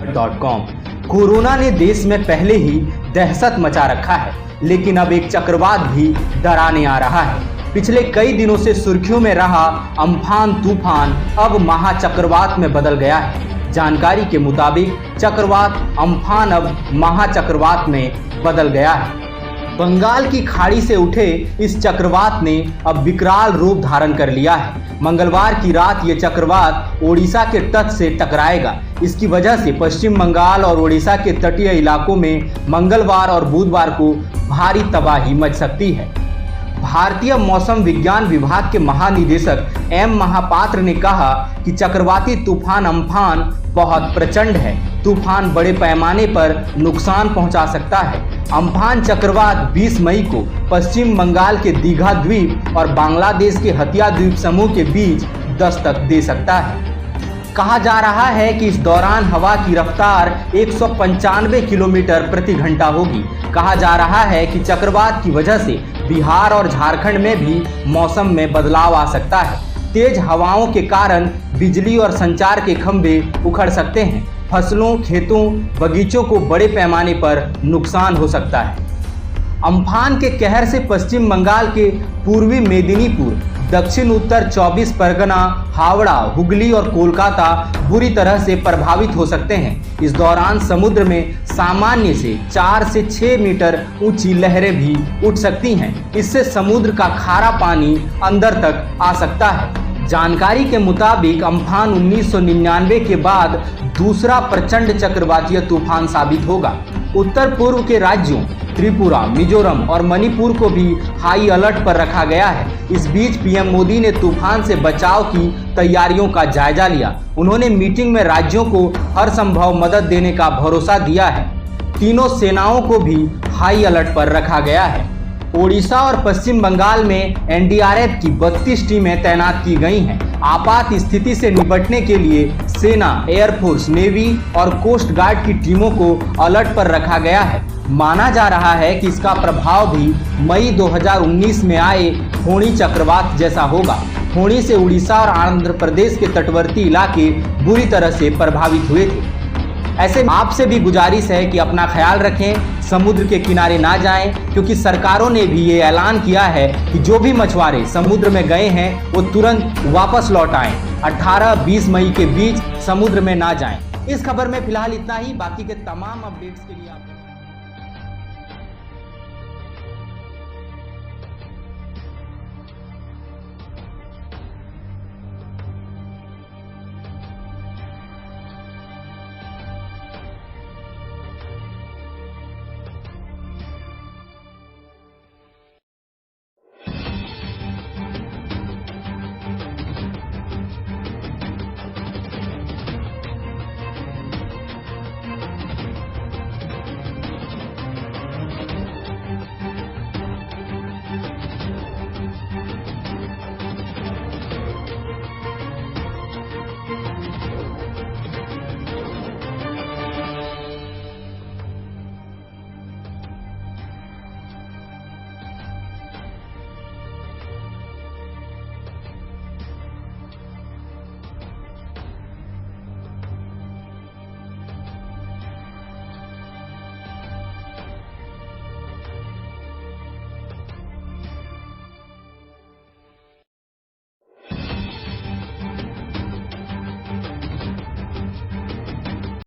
.com। Corona ने देश में पहले ही दहशत मचा रखा है, लेकिन अब एक चक्रवात भी डराने आ रहा है। पिछले कई दिनों से सुर्खियों में रहा अम्फान तूफान अब महाचक्रवात में बदल गया है। जानकारी के मुताबिक चक्रवात अम्फान अब महाचक्रवात में बदल गया है। बंगाल की खाड़ी से उठे इस चक्रवात ने अब विकराल रूप धारण कर लिया है। मंगलवार की रात ये चक्रवात ओडिशा के तट से टकराएगा। इसकी वजह से पश्चिम बंगाल और ओडिशा के तटीय इलाकों में मंगलवार और बुधवार को भारी तबाही मच सकती है। भारतीय मौसम विज्ञान विभाग के महानिदेशक एम महापात्र ने कहा कि चक्रवाती तूफान अम्फान बहुत प्रचंड है। तूफान बड़े पैमाने पर नुकसान पहुंचा सकता है। अम्फान चक्रवात 20 मई को पश्चिम बंगाल के दीघा द्वीप और बांग्लादेश के हतिया द्वीप समूह के बीच दस्तक दे सकता है। कहा जा रहा है कि इस दौरान हवा की रफ्तार 195 किलोमीटर प्रति घंटा होगी। कहा जा रहा है कि चक्रवात की वजह से बिहार और झारखंड में भी मौसम में बदलाव आ सकता है। तेज हवाओं के कारण बिजली और संचार के खंभे उखड़ सकते हैं। फसलों, खेतों, बगीचों को बड़े पैमाने पर नुकसान हो सकता है। अम्फान के कहर से पश्चिम बंगाल के पूर्वी मेदिनीपुर, दक्षिण उत्तर 24 परगना, हावड़ा, हुगली और कोलकाता बुरी तरह से प्रभावित हो सकते हैं। इस दौरान समुद्र में सामान्य से 4 से 6 मीटर ऊंची लहरें भी उठ सकती हैं। इससे समुद्र का खारा पानी अंदर तक आ सकता है। जानकारी के मुताबिक अम्फान 1999 के बाद दूसरा प्रचंड चक्रवातीय तूफान साबित होगा। उत्तर पूर्व के राज्यों त्रिपुरा, मिजोरम और मणिपुर को भी हाई अलर्ट पर रखा गया है। इस बीच पीएम मोदी ने तूफान से बचाव की तैयारियों का जायजा लिया। उन्होंने मीटिंग में राज्यों को हर संभव मदद देने का भरोसा दिया है। तीनों सेनाओं को भी हाई अलर्ट पर रखा गया है। ओडिशा और पश्चिम बंगाल में एनडीआरएफ की 32 टीमें तैनात की गई हैं। आपात स्थिति से निपटने के लिए सेना, एयरफोर्स, नेवी और कोस्ट गार्ड की टीमों को अलर्ट पर रखा गया है। माना जा रहा है कि इसका प्रभाव भी मई 2019 में आए फोनी चक्रवात जैसा होगा। फोनी से उड़ीसा और आंध्र प्रदेश के तटवर्ती इलाके बुरी तरह से प्रभावित हुए थे। ऐसे में आपसे भी गुजारिश है कि अपना ख्याल रखें, समुद्र के किनारे ना जाएं, क्योंकि सरकारों ने भी ये ऐलान किया है कि जो भी मछुआरे समुद्र में गए हैं वो तुरंत वापस लौट आएं। 18-20 मई के बीच समुद्र में ना जाएं। इस खबर में फिलहाल इतना ही। बाकी के तमाम अपडेट्स के लिए आप